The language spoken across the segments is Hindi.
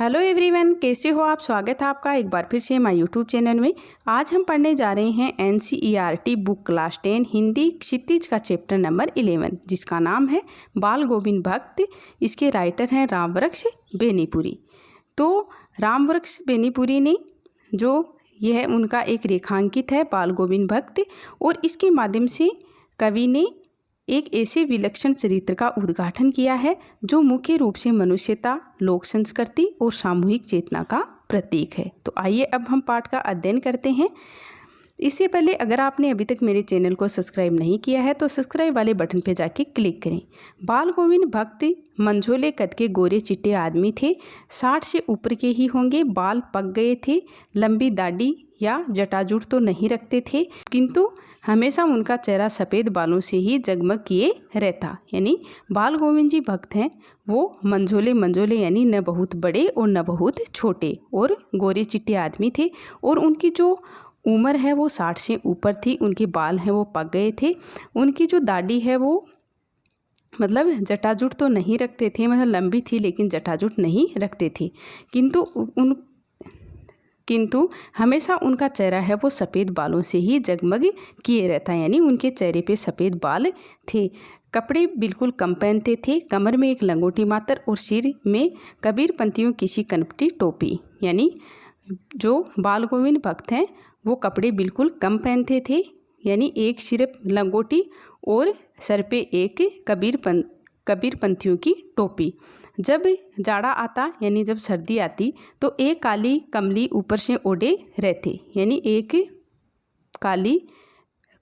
हेलो एवरीवन, कैसे हो आप। स्वागत है आपका एक बार फिर से हमारे यूट्यूब चैनल में। आज हम पढ़ने जा रहे हैं NCERT बुक क्लास 10 हिंदी क्षितिज का चैप्टर नंबर 11, जिसका नाम है बाल गोविंद भक्त। इसके राइटर हैं रामवृक्ष बेनीपुरी। तो रामवृक्ष बेनीपुरी ने जो यह उनका एक रेखांकित है बाल गोविंद भक्त, और इसके माध्यम से कवि ने एक ऐसे विलक्षण चरित्र का उद्घाटन किया है जो मुख्य रूप से मनुष्यता, लोक संस्कृति और सामूहिक चेतना का प्रतीक है। तो आइए अब हम पाठ का अध्ययन करते हैं। इससे पहले अगर आपने अभी तक मेरे चैनल को सब्सक्राइब नहीं किया है तो सब्सक्राइब वाले बटन पर जाके क्लिक करें। बाल गोविंद भक्त मंझोले कद के गोरे चिट्टे आदमी थे। 60 से ऊपर के ही होंगे। बाल पक गए थे। लंबी दाढ़ी या जटाजूट तो नहीं रखते थे, किंतु हमेशा उनका चेहरा सफ़ेद बालों से ही जगमग किए रहता। यानी बाल गोविंद जी भक्त हैं वो मंझोले यानी न बहुत बड़े और न बहुत छोटे, और गोरे चिट्टे आदमी थे। और उनकी जो उम्र है वो 60 से ऊपर थी। उनके बाल हैं वो पक गए थे। उनकी जो दाढ़ी है वो मतलब जटाजूट तो नहीं रखते थे, मतलब लंबी थी लेकिन जटाजूट नहीं रखते थे, किंतु हमेशा उनका चेहरा है वो सफ़ेद बालों से ही जगमग किए रहता है। यानी उनके चेहरे पे सफ़ेद बाल थे। कपड़े बिल्कुल कम पहनते थे। कमर में एक लंगोटी मात्र और सिर में कबीर पंथियों की सी कनपटी टोपी। यानी जो बाल गोविंद भक्त हैं वो कपड़े बिल्कुल कम पहनते थे, यानी एक सिर्फ लंगोटी और सर पे एक कबीर पंथियों की टोपी। जब जाड़ा आता यानी जब सर्दी आती तो एक काली कमली ऊपर से ओढ़े रहते, यानी एक काली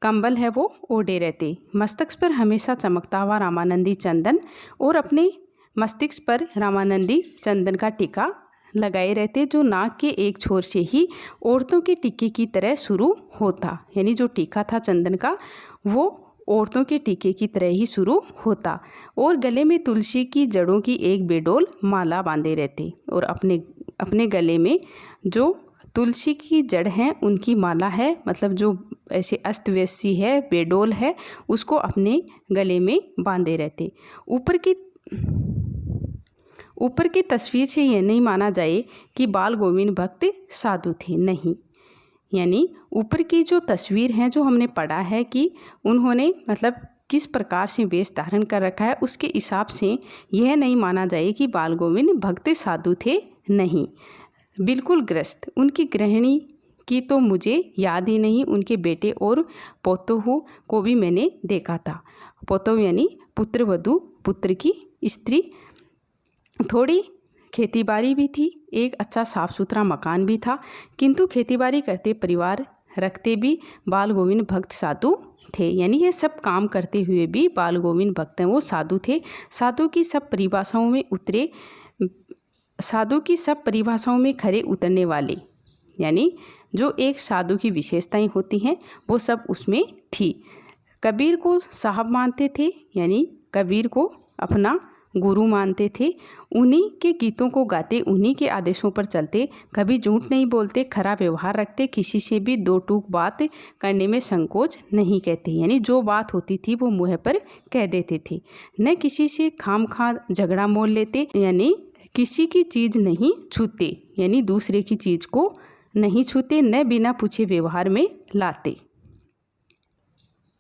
कंबल है वो ओढ़े रहते। मस्तक पर हमेशा चमकता हुआ रामानंदी चंदन, और अपने मस्तिष्क पर रामानंदी चंदन का टीका लगाए रहते, जो नाक के एक छोर से ही औरतों के टीके की तरह शुरू होता। यानी जो टीका था चंदन का वो औरतों के टीके की तरह ही शुरू होता। और गले में तुलसी की जड़ों की एक बेडोल माला बांधे रहते, और अपने गले में जो तुलसी की जड़ है उनकी माला है, मतलब जो ऐसे अस्त व्यस्त सी है बेडोल है, उसको अपने गले में बांधे रहते। ऊपर की तस्वीर से यह नहीं माना जाए कि बाल गोविंद भक्त साधु थे, नहीं। यानी ऊपर की जो तस्वीर है जो हमने पढ़ा है कि उन्होंने मतलब किस प्रकार से वेश धारण कर रखा है, उसके हिसाब से यह नहीं माना जाए कि बाल गोविंद भक्त साधु थे, नहीं। बिल्कुल गृहस्थ। उनकी गृहिणी की तो मुझे याद ही नहीं। उनके बेटे और पोतोहू को भी मैंने देखा था। पोतोहू यानी पुत्र वधू, पुत्र की स्त्री। थोड़ी खेतीबाड़ी भी थी, एक अच्छा साफ सुथरा मकान भी था, किंतु खेतीबाड़ी करते परिवार रखते भी बाल गोविंद भक्त साधु थे। यानी ये सब काम करते हुए भी बाल गोविंद भक्त हैं वो साधु थे। साधु की सब परिभाषाओं में खरे उतरने वाले, यानी जो एक साधु की विशेषताएं होती हैं वो सब उसमें थी। कबीर को साहब मानते थे, यानी कबीर को अपना गुरु मानते थे। उन्हीं के गीतों को गाते, उन्हीं के आदेशों पर चलते, कभी झूठ नहीं बोलते, खरा व्यवहार रखते, किसी से भी दो टूक बात करने में संकोच नहीं कहते। यानी जो बात होती थी वो मुँह पर कह देते थे। न किसी से खामखा झगड़ा मोल लेते, यानी किसी की चीज़ नहीं छूते, यानी दूसरे की चीज़ को नहीं छूते, न बिना पूछे व्यवहार में लाते।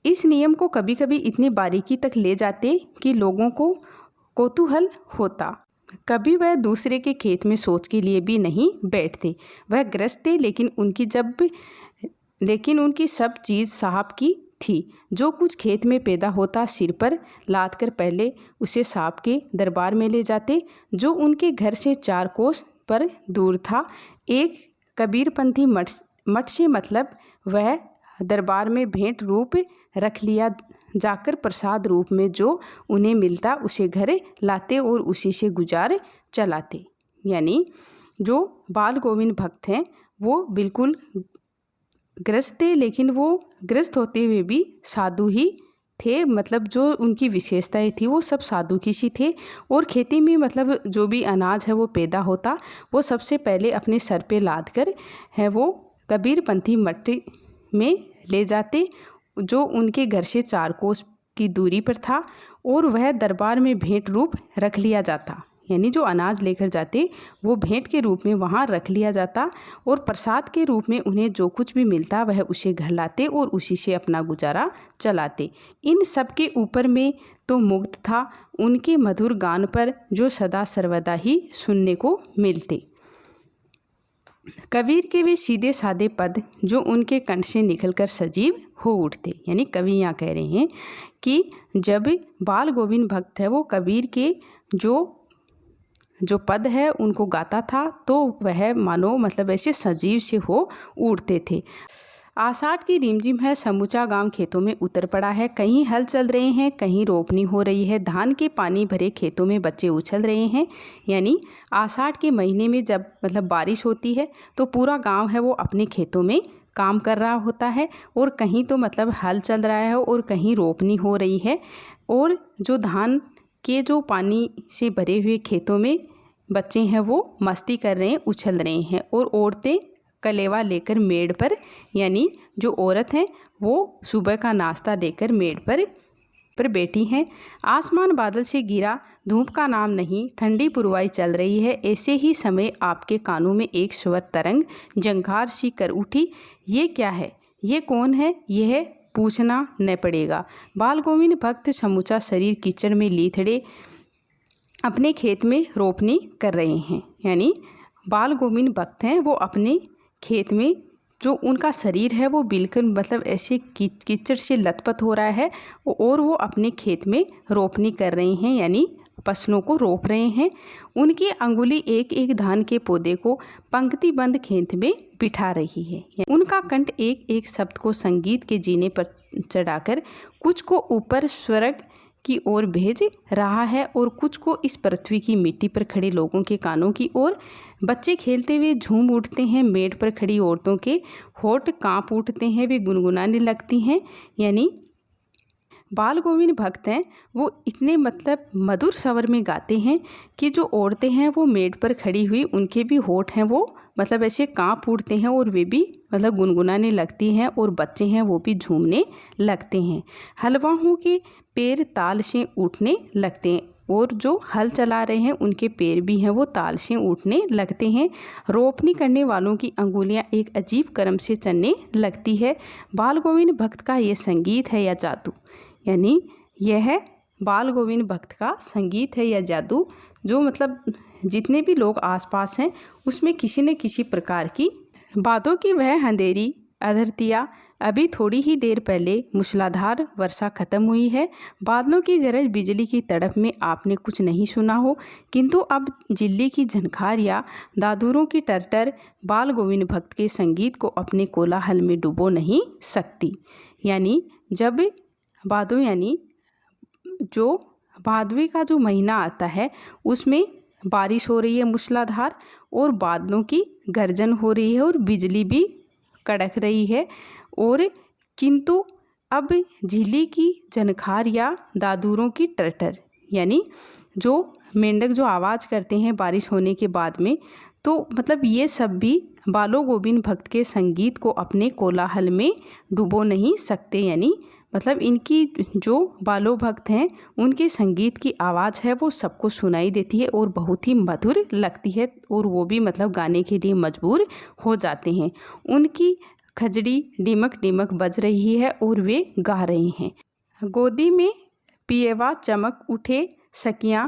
इस नियम को कभी कभी इतनी बारीकी तक ले जाते कि लोगों को कौतूहल होता। कभी वह दूसरे के खेत में सोच के लिए भी नहीं बैठते। वह गृहस्थ थे, लेकिन उनकी सब चीज़ साहब की थी। जो कुछ खेत में पैदा होता सिर पर लाद कर पहले उसे साहब के दरबार में ले जाते, जो उनके घर से 4 कोस पर दूर था। एक कबीरपंथी मठ से मतलब वह दरबार में भेंट रूप रख लिया जाकर प्रसाद रूप में जो उन्हें मिलता उसे घर लाते और उसी से गुजार चलाते। यानी जो बाल गोविंद भक्त हैं वो बिल्कुल गृहस्थ थे, लेकिन वो गृहस्थ होते हुए भी साधु ही थे। मतलब जो उनकी विशेषताएं थी वो सब साधु की सी थे। और खेती में मतलब जो भी अनाज है वो पैदा होता वो सबसे पहले अपने सर पे लाद कर है वो कबीरपंथी मठ में ले जाते, जो उनके घर से 4 कोस की दूरी पर था, और वह दरबार में भेंट रूप रख लिया जाता। यानी जो अनाज लेकर जाते वो भेंट के रूप में वहाँ रख लिया जाता और प्रसाद के रूप में उन्हें जो कुछ भी मिलता वह उसे घर लाते और उसी से अपना गुजारा चलाते। इन सब के ऊपर में तो मुग्ध था उनके मधुर गान पर जो सदा सर्वदा ही सुनने को मिलते। कबीर के वे सीधे साधे पद जो उनके कंठ से निकलकर सजीव हो उठते। यानी कवि यहाँ कह रहे हैं कि जब बाल गोविंद भक्त है वो कबीर के जो पद है उनको गाता था तो वह मानो मतलब ऐसे सजीव से हो उठते थे। आषाढ़ की रिमझिम है, समूचा गांव खेतों में उतर पड़ा है। कहीं हल चल रहे हैं, कहीं रोपनी हो रही है। धान के पानी भरे खेतों में बच्चे उछल रहे हैं। यानी आषाढ़ के महीने में जब मतलब बारिश होती है तो पूरा गांव है वो अपने खेतों में काम कर रहा होता है और कहीं तो मतलब हल चल रहा है और कहीं रोपनी हो रही है। और जो धान के जो पानी से भरे हुए खेतों में बच्चे हैं वो मस्ती कर रहे हैं, उछल रहे हैं। और औरतें कलेवा लेकर मेड़ पर, यानी जो औरत हैं वो सुबह का नाश्ता लेकर मेड़ पर बैठी हैं। आसमान बादल से घिरा, धूप का नाम नहीं, ठंडी पुरवाई चल रही है। ऐसे ही समय आपके कानों में एक स्वर तरंग झंकार सी कर उठी। ये क्या है, ये कौन है, यह पूछना न पड़ेगा। बाल गोविंद भक्त समूचा शरीर कीचड़ में लीथड़े अपने खेत में रोपनी कर रहे हैं। यानी बाल गोविंद भक्त हैं वो अपने खेत में जो उनका शरीर है वो बिल्कुल मतलब ऐसे कीचड़ से लथपथ हो रहा है और वो अपने खेत में रोपनी कर रहे हैं, यानी फसलों को रोप रहे हैं। उनकी अंगुली एक एक धान के पौधे को पंक्तिबंद खेत में बिठा रही है। उनका कंठ एक एक शब्द को संगीत के जीने पर चढ़ाकर कुछ को ऊपर स्वर्ग की ओर भेज रहा है और कुछ को इस पृथ्वी की मिट्टी पर खड़े लोगों के कानों की ओर। बच्चे खेलते हुए झूम उठते हैं, मेड़ पर खड़ी औरतों के होठ कांप उठते हैं, वे गुनगुनाने लगती हैं। यानी बाल गोविंद भक्त हैं वो इतने मतलब मधुर स्वर में गाते हैं कि जो औरतें हैं वो मेड़ पर खड़ी हुई उनके भी होठ हैं वो मतलब ऐसे कांप उठते हैं और वे भी मतलब गुनगुनाने लगती हैं और बच्चे हैं वो भी झूमने लगते हैं। हलवाओं के पैर ताल से उठने लगते हैं और जो हल चला रहे हैं उनके पैर भी हैं वो ताल से उठने लगते हैं। रोपनी करने वालों की अंगुलियां एक अजीब क्रम से चलने लगती है। बाल गोविंद भक्त का ये संगीत है या जादू, यानी यह बाल गोविंद भक्त का संगीत है या जादू जो मतलब जितने भी लोग आसपास हैं उसमें किसी न किसी प्रकार की बातों की वह अंधेरी अधरतिया। अभी थोड़ी ही देर पहले मूसलाधार वर्षा खत्म हुई है। बादलों की गरज, बिजली की तड़प में आपने कुछ नहीं सुना हो, किंतु अब जिल्ली की झनकार या दादुरों की टरटर बाल गोविंद भक्त के संगीत को अपने कोलाहल में डुबो नहीं सकती। यानी जब भादो यानी जो भादवे का जो महीना आता है उसमें बारिश हो रही है मूसलाधार और बादलों की गर्जन हो रही है और बिजली भी कड़क रही है। और किंतु अब झिल्ली की झनकार या दादुरों की टरटर, यानी जो मेंढक जो आवाज़ करते हैं बारिश होने के बाद में, तो मतलब ये सब भी बालो गोविंद भक्त के संगीत को अपने कोलाहल में डुबो नहीं सकते। यानी मतलब इनकी जो बालो भक्त हैं उनके संगीत की आवाज़ है वो सबको सुनाई देती है और बहुत ही मधुर लगती है और वो भी मतलब गाने के लिए मजबूर हो जाते हैं। उनकी खजड़ी डिमक डिमक बज रही है और वे गा रहे हैं। गोदी में पिएवा चमक उठे सकियां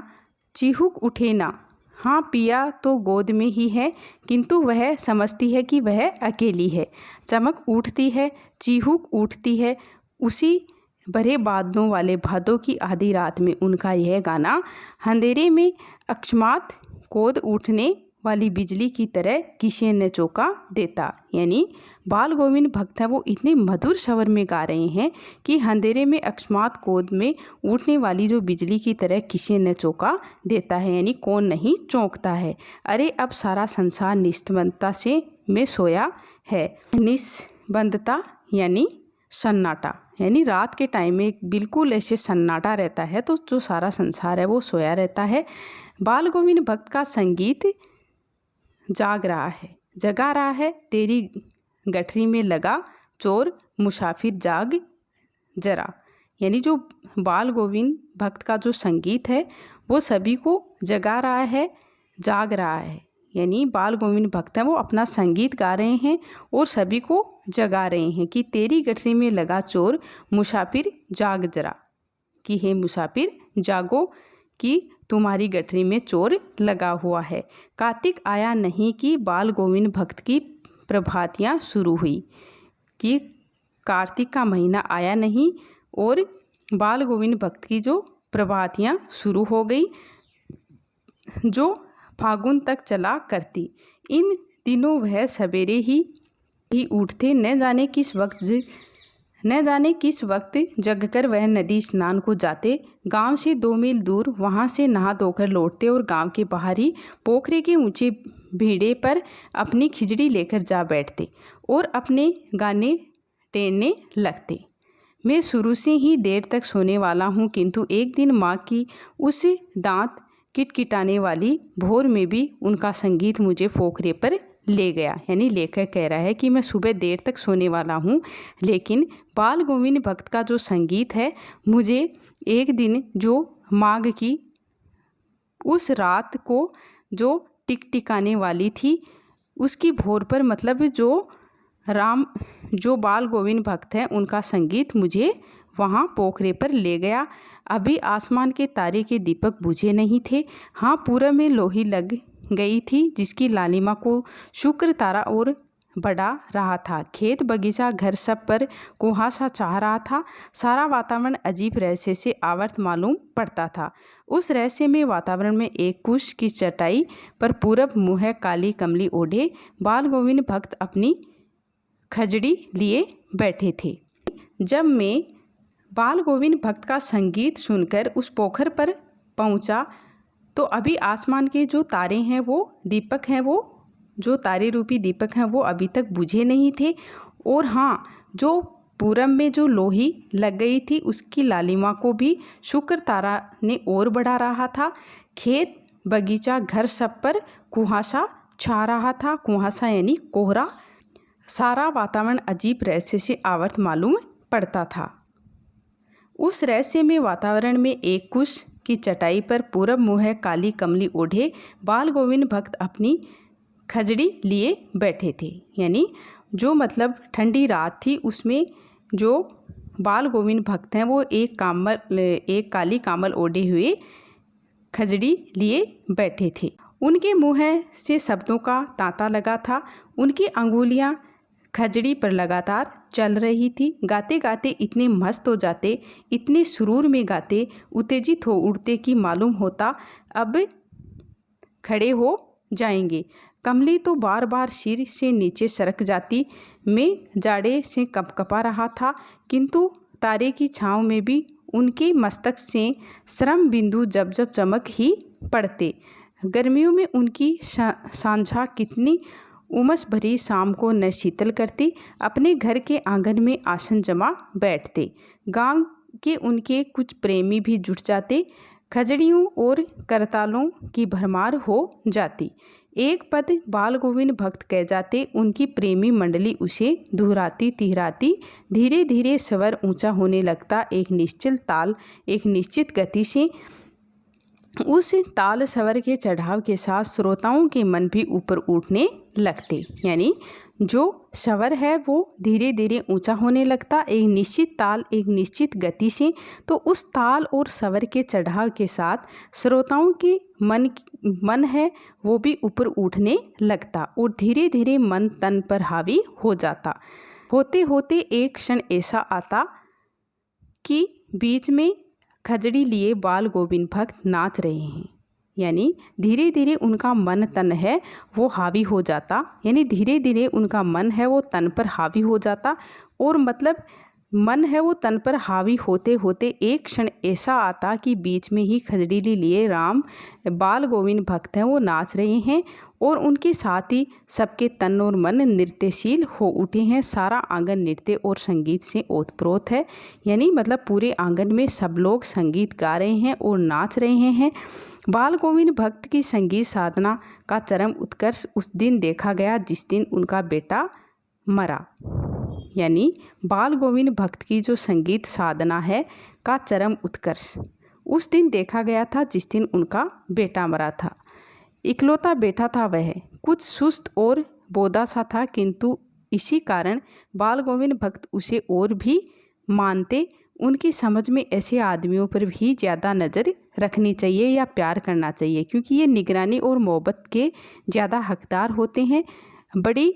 चिहुक उठे ना। हाँ, पिया तो गोद में ही है किंतु वह समझती है कि वह अकेली है। चमक उठती है, चिहुक उठती है। उसी भरे बादलों वाले भादों की आधी रात में उनका यह गाना अंधेरे में अकस्मात कूद उठने वाली बिजली की तरह किसी ने चौंका देता। यानी बाल गोविंद भक्त है वो इतने मधुर स्वर में गा रहे हैं कि अंधेरे में अकस्मात कूद में उठने वाली जो बिजली की तरह किसी ने चौंका देता है। यानी कौन नहीं चौंकता है। अरे अब सारा संसार निस्तबंधता से में सोया है। निस्तबंधता यानी सन्नाटा, यानी रात के टाइम में बिल्कुल ऐसे सन्नाटा रहता है तो जो सारा संसार है वो सोया रहता है। बाल गोविंद भक्त का संगीत जाग रहा है, जगा रहा है। तेरी गठरी में लगा चोर मुसाफिर जाग जरा। यानी जो बाल गोविंद भक्त का जो संगीत है वो सभी को जगा रहा है, जाग रहा है। यानी बाल गोविंद भक्त हैं वो अपना संगीत गा रहे हैं और सभी को जगा रहे हैं कि तेरी गठरी में लगा चोर, मुसाफिर जाग जरा, कि हे मुसाफिर जागो कि तुम्हारी गठरी में चोर लगा हुआ है। कार्तिक आया नहीं कि बाल गोविंद भक्त की प्रभातियाँ शुरू हुई, कि कार्तिक का महीना आया नहीं और बाल गोविंद भक्त की जो प्रभातियाँ शुरू हो गई, जो फागुन तक चला करती। इन दिनों वह सवेरे ही उठते, न जाने किस वक्त जगकर वह नदी स्नान को जाते। गांव से 2 मील दूर वहां से नहा धोकर लौटते और गांव के बाहरी पोखरे के ऊंचे भीड़े पर अपनी खिचड़ी लेकर जा बैठते और अपने गाने टेरने लगते। मैं शुरू से ही देर तक सोने वाला हूँ, किंतु एक दिन माँ की उस दांत किटकिटाने वाली भोर में भी उनका संगीत मुझे पोखरे पर ले गया। यानी लेखक कह रहा है कि मैं सुबह देर तक सोने वाला हूँ, लेकिन बाल गोविंद भक्त का जो संगीत है मुझे एक दिन जो माघ की उस रात को जो टिकटिकाने वाली थी उसकी भोर पर, मतलब जो बाल गोविंद भक्त हैं उनका संगीत मुझे वहाँ पोखरे पर ले गया। अभी आसमान के तारे के दीपक बुझे नहीं थे। हाँ, पूरब में लोही लग गई थी जिसकी लालिमा को शुक्र तारा और बढ़ा रहा था। खेत बगीचा घर सब पर कुहासा छा रहा था। सारा वातावरण अजीब रहस्य से आवृत मालूम पड़ता था। उस रहस्यमय वातावरण में एक कुश की चटाई पर पूरब मुँह काली कमली ओढ़े बाल गोविंद भक्त अपनी खजड़ी लिए बैठे थे। जब मैं बाल गोविंद भक्त का संगीत सुनकर उस पोखर पर पहुंचा तो अभी आसमान के जो तारे हैं वो दीपक हैं, वो जो तारे रूपी दीपक हैं वो अभी तक बुझे नहीं थे। और हाँ, जो पूरब में जो लोही लग गई थी उसकी लालिमा को भी शुक्र तारा ने और बढ़ा रहा था। खेत बगीचा घर सब पर कुहासा छा रहा था। कुहासा यानी कोहरा। सारा वातावरण अजीब रहस्य से आवृत मालूम पड़ता था। उस रहस्यमय वातावरण में एक कुश की चटाई पर पूरब मुँह काली कमली ओढ़े बाल गोविंद भक्त अपनी खजड़ी लिए बैठे थे। यानी जो मतलब ठंडी रात थी उसमें जो बाल गोविंद भक्त हैं वो एक काली कामल ओढ़े हुए खजड़ी लिए बैठे थे। उनके मुँह से शब्दों का तांता लगा था। उनकी अंगुलियां खजड़ी पर लगातार चल रही थी। गाते गाते इतने मस्त हो जाते, इतने सुरूर में गाते, उत्तेजित हो उठते कि मालूम होता अब खड़े हो जाएंगे। कमली तो बार बार सिर से नीचे सरक जाती। मैं जाड़े से कपकपा रहा था, किंतु तारे की छाँव में भी उनके मस्तक से श्रम बिंदु जब जब चमक ही पड़ते। गर्मियों में उनकी सांझा कितनी उमस भरी शाम को न शीतल करती। अपने घर के आंगन में आसन जमा बैठते। गांव के उनके कुछ प्रेमी भी जुट जाते। खजड़ियों और करतालों की भरमार हो जाती। एक पद बाल गोविंद भक्त कह जाते। उनकी प्रेमी मंडली उसे दोहराती तिहराती। धीरे धीरे स्वर ऊंचा होने लगता। एक निश्चित ताल, एक निश्चित गति से। उस ताल स्वर के चढ़ाव के साथ श्रोताओं के मन भी ऊपर उठने लगते। यानी जो स्वर है वो धीरे धीरे ऊंचा होने लगता, एक निश्चित ताल, एक निश्चित गति से। तो उस ताल और स्वर के चढ़ाव के साथ श्रोताओं के मन है वो भी ऊपर उठने लगता और धीरे धीरे मन तन पर हावी हो जाता। होते होते एक क्षण ऐसा आता कि बीच में खजड़ी लिए बाल गोविंद भक्त नाच रहे हैं। यानी धीरे धीरे उनका मन तन है वो हावी हो जाता। यानी धीरे धीरे उनका मन है वो तन पर हावी हो जाता। और मतलब मन है वो तन पर हावी होते होते एक क्षण ऐसा आता कि बीच में ही खजड़ी लिए बाल गोविंद भक्त हैं वो नाच रहे हैं और उनके साथ ही सबके तन और मन नृत्यशील हो उठे हैं। सारा आंगन नृत्य और संगीत से ओतप्रोत है। यानी मतलब पूरे आंगन में सब लोग संगीत गा रहे हैं और नाच रहे हैं। बाल गोविंद भक्त की संगीत साधना का चरम उत्कर्ष उस दिन देखा गया जिस दिन उनका बेटा मरा। यानी बाल गोविंद भक्त की जो संगीत साधना है का चरम उत्कर्ष उस दिन देखा गया था जिस दिन उनका बेटा मरा था। इकलौता बेटा था वह, कुछ सुस्त और बोदा सा था, किंतु इसी कारण बाल गोविंद भक्त उसे और भी मानते। उनकी समझ में ऐसे आदमियों पर भी ज़्यादा नज़र रखनी चाहिए या प्यार करना चाहिए, क्योंकि ये निगरानी और मोहब्बत के ज़्यादा हकदार होते हैं। बड़ी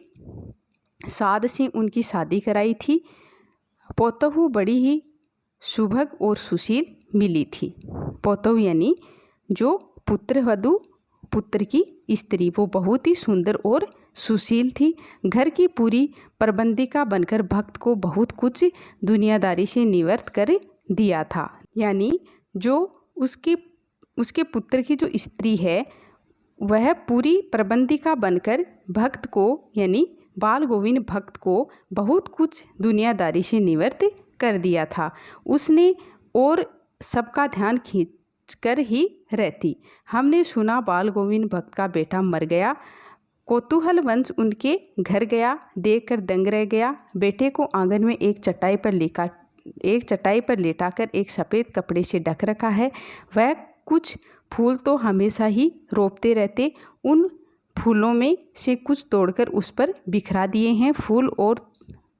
साद से उनकी शादी कराई थी। पौतहू बड़ी ही सुभग और सुशील मिली थी। पौतहू यानी जो पुत्रवधू, पुत्र की स्त्री, वो बहुत ही सुंदर और सुशील थी। घर की पूरी प्रबंधिका बनकर भक्त को बहुत कुछ दुनियादारी से निवृत्त कर दिया था। यानी जो उसके पुत्र की जो स्त्री है वह पूरी प्रबंधिका बनकर भक्त को यानी बाल गोविंद भक्त को बहुत कुछ दुनियादारी से निवृत्त कर दिया था। उसने और सबका ध्यान खींच कर ही रहती। हमने सुना बाल गोविंद भक्त का बेटा मर गया। कौतूहल वंश उनके घर गया, देखकर दंग रह गया। बेटे को आंगन में एक चटाई पर लेटाकर एक सफ़ेद कपड़े से ढक रखा है। वह कुछ फूल तो हमेशा ही रोपते रहते, उन फूलों में से कुछ तोड़कर उस पर बिखरा दिए हैं। फूल और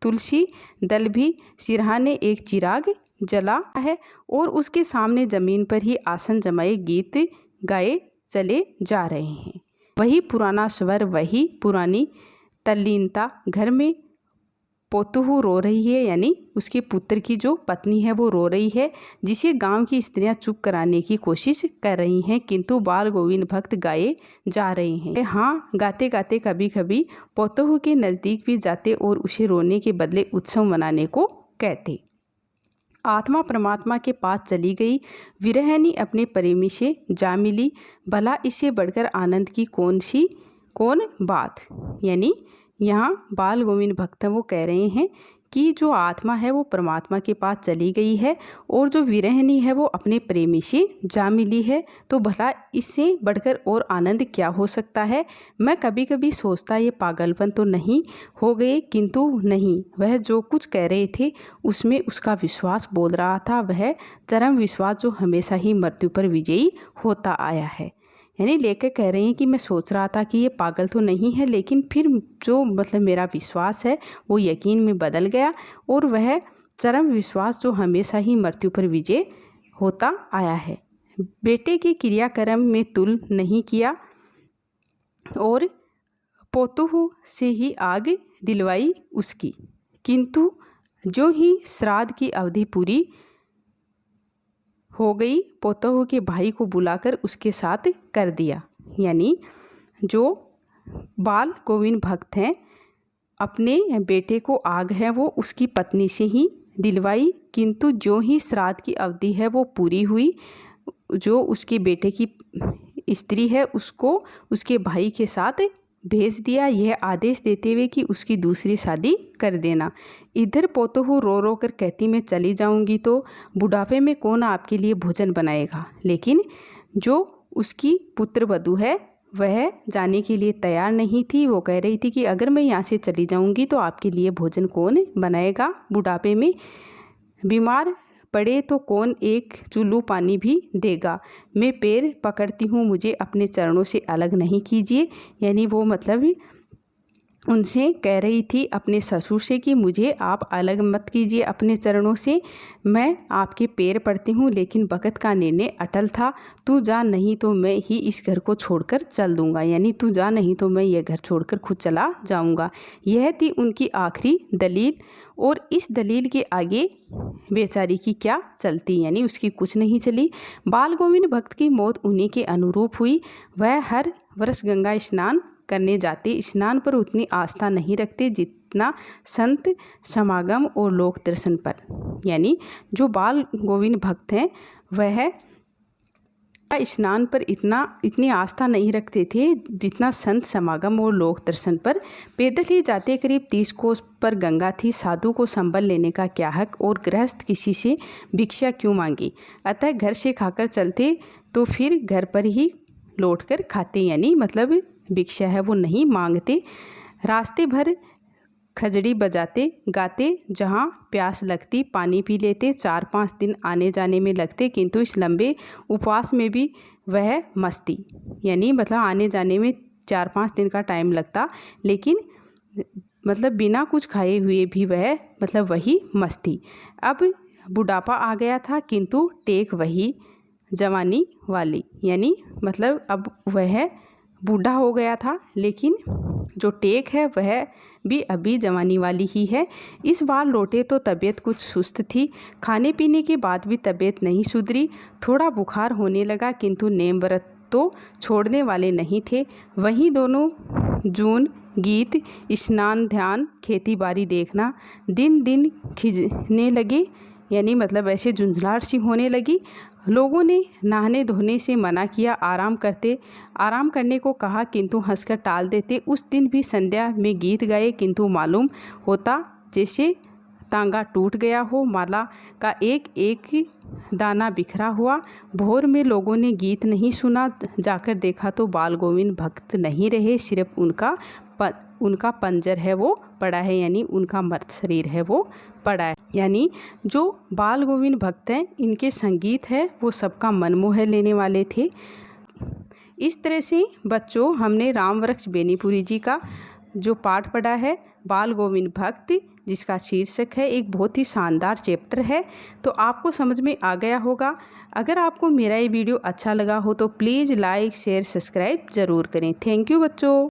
तुलसी दल भी सिरहाने एक चिराग जला है और उसके सामने जमीन पर ही आसन जमाए गीत गाए चले जा रहे हैं। वही पुराना स्वर, वही पुरानी तल्लीनता। घर में पोतहू रो रही है, यानी उसके पुत्र की जो पत्नी है वो रो रही है, जिसे गांव की स्त्रियां चुप कराने की कोशिश कर रही हैं, किंतु बाल गोविंद भक्त गाए जा रहे हैं। हाँ, गाते गाते कभी कभी पोतहू के नज़दीक भी जाते और उसे रोने के बदले उत्सव मनाने को कहते। आत्मा परमात्मा के पास चली गई, विरहिणी अपने प्रेमी से जा मिली। भला इससे बढ़कर आनंद की कौन बात। यानी यहाँ बाल गोविंद भक्त वो कह रहे हैं कि जो आत्मा है वो परमात्मा के पास चली गई है और जो विरहिणी है वो अपने प्रेमी से जा मिली है, तो भला इससे बढ़कर और आनंद क्या हो सकता है। मैं कभी कभी सोचता ये पागलपन तो नहीं हो गए, किंतु नहीं, वह जो कुछ कह रहे थे उसमें उसका विश्वास बोल रहा था, वह चरम विश्वास जो हमेशा ही मृत्यु पर विजयी होता आया है। यानी लेकर कह रहे हैं कि मैं सोच रहा था कि ये पागल तो नहीं है, लेकिन फिर जो मेरा विश्वास है वो यकीन में बदल गया और वह चरम विश्वास जो हमेशा ही मृत्यु पर विजय होता आया है। बेटे के क्रियाक्रम में तुल नहीं किया और पोतहू से ही आग दिलवाई उसकी, किंतु जो ही श्राद्ध की अवधि पूरी हो गई, पोतहू के भाई को बुलाकर उसके साथ कर दिया। यानी जो बाल गोविंद भक्त हैं, अपने बेटे को आग है वो उसकी पत्नी से ही दिलवाई, किंतु जो ही श्राद्ध की अवधि है वो पूरी हुई, जो उसके बेटे की स्त्री है उसको उसके भाई के साथ भेज दिया, यह आदेश देते हुए कि उसकी दूसरी शादी कर देना। इधर पोतहू रो रो कर कहती मैं चली जाऊंगी तो बुढ़ापे में कौन आपके लिए भोजन बनाएगा। लेकिन जो उसकी पुत्रवधू है वह जाने के लिए तैयार नहीं थी। वो कह रही थी कि अगर मैं यहाँ से चली जाऊंगी तो आपके लिए भोजन कौन बनाएगा। बुढ़ापे में बीमार पड़े तो कौन एक चुल्लू पानी भी देगा। मैं पैर पकड़ती हूँ, मुझे अपने चरणों से अलग नहीं कीजिए। यानी वो मतलब उनसे कह रही थी अपने ससुर से कि मुझे आप अलग मत कीजिए अपने चरणों से, मैं आपके पैर पड़ती हूँ। लेकिन भगत का निर्णय अटल था, तू जा नहीं तो मैं ही इस घर को छोड़कर चल दूँगा। यानी तू जा नहीं तो मैं ये घर छोड़कर खुद चला जाऊँगा। यह थी उनकी आखिरी दलील और इस दलील के आगे बेचारी की क्या चलती, यानी उसकी कुछ नहीं चली। बाल गोविंद भक्त की मौत उन्हीं के अनुरूप हुई। वह हर वर्ष गंगा स्नान करने जाते, स्नान पर उतनी आस्था नहीं रखते जितना संत समागम और लोक दर्शन पर। यानी जो बाल गोविंद भक्त हैं वह स्नान पर इतनी आस्था नहीं रखते थे जितना संत समागम और लोक दर्शन पर। पैदल ही जाते, करीब 30 कोस पर गंगा थी। साधु को संबल लेने का क्या हक और गृहस्थ किसी से भिक्षा क्यों मांगी। अतः घर से खाकर चलते तो फिर घर पर ही लौटकर खाते, यानी मतलब भिक्षा है वो नहीं मांगते। रास्ते भर खजड़ी बजाते गाते, जहाँ प्यास लगती पानी पी लेते, 4-5 दिन आने जाने में लगते, किंतु इस लंबे उपवास में भी वह मस्ती, यानी मतलब आने जाने में 4-5 दिन का टाइम लगता, लेकिन मतलब बिना कुछ खाए हुए भी वह मतलब वही मस्ती। अब बुढ़ापा आ गया था, किंतु टेक वही जवानी वाली, यानी मतलब अब वह बूढ़ा हो गया था, लेकिन जो टेक है वह भी अभी जवानी वाली ही है। इस बार लौटे तो तबीयत कुछ सुस्त थी, खाने पीने के बाद भी तबीयत नहीं सुधरी, थोड़ा बुखार होने लगा, किंतु नेम व्रत तो छोड़ने वाले नहीं थे। वहीं दोनों जून गीत, स्नान, ध्यान, खेती बाड़ी देखना दिन दिन खिंचने लगे, यानी मतलब ऐसे झुंझलाहट सी होने लगी। लोगों ने नहाने धोने से मना किया, आराम करने को कहा, किंतु हंसकर टाल देते। उस दिन भी संध्या में गीत गाए, किंतु मालूम होता जैसे तांगा टूट गया हो, माला का एक एक दाना बिखरा हुआ। भोर में लोगों ने गीत नहीं सुना, जाकर देखा तो बाल गोविंद भक्त नहीं रहे, सिर्फ उनका पंजर है वो पड़ा है, यानी उनका मर्त शरीर है वो पड़ा है। यानी जो बाल गोविंद भक्त हैं, इनके संगीत है वो सबका मन मोह लेने वाले थे। इस तरह से बच्चों, हमने राम वृक्ष बेनीपुरी जी का जो पाठ पढ़ा है, बाल गोविंद भक्त, जिसका शीर्षक है, एक बहुत ही शानदार चैप्टर है, तो आपको समझ में आ गया होगा। अगर आपको मेरा ये वीडियो अच्छा लगा हो तो प्लीज़ लाइक शेयर सब्सक्राइब ज़रूर करें। थैंक यू बच्चों।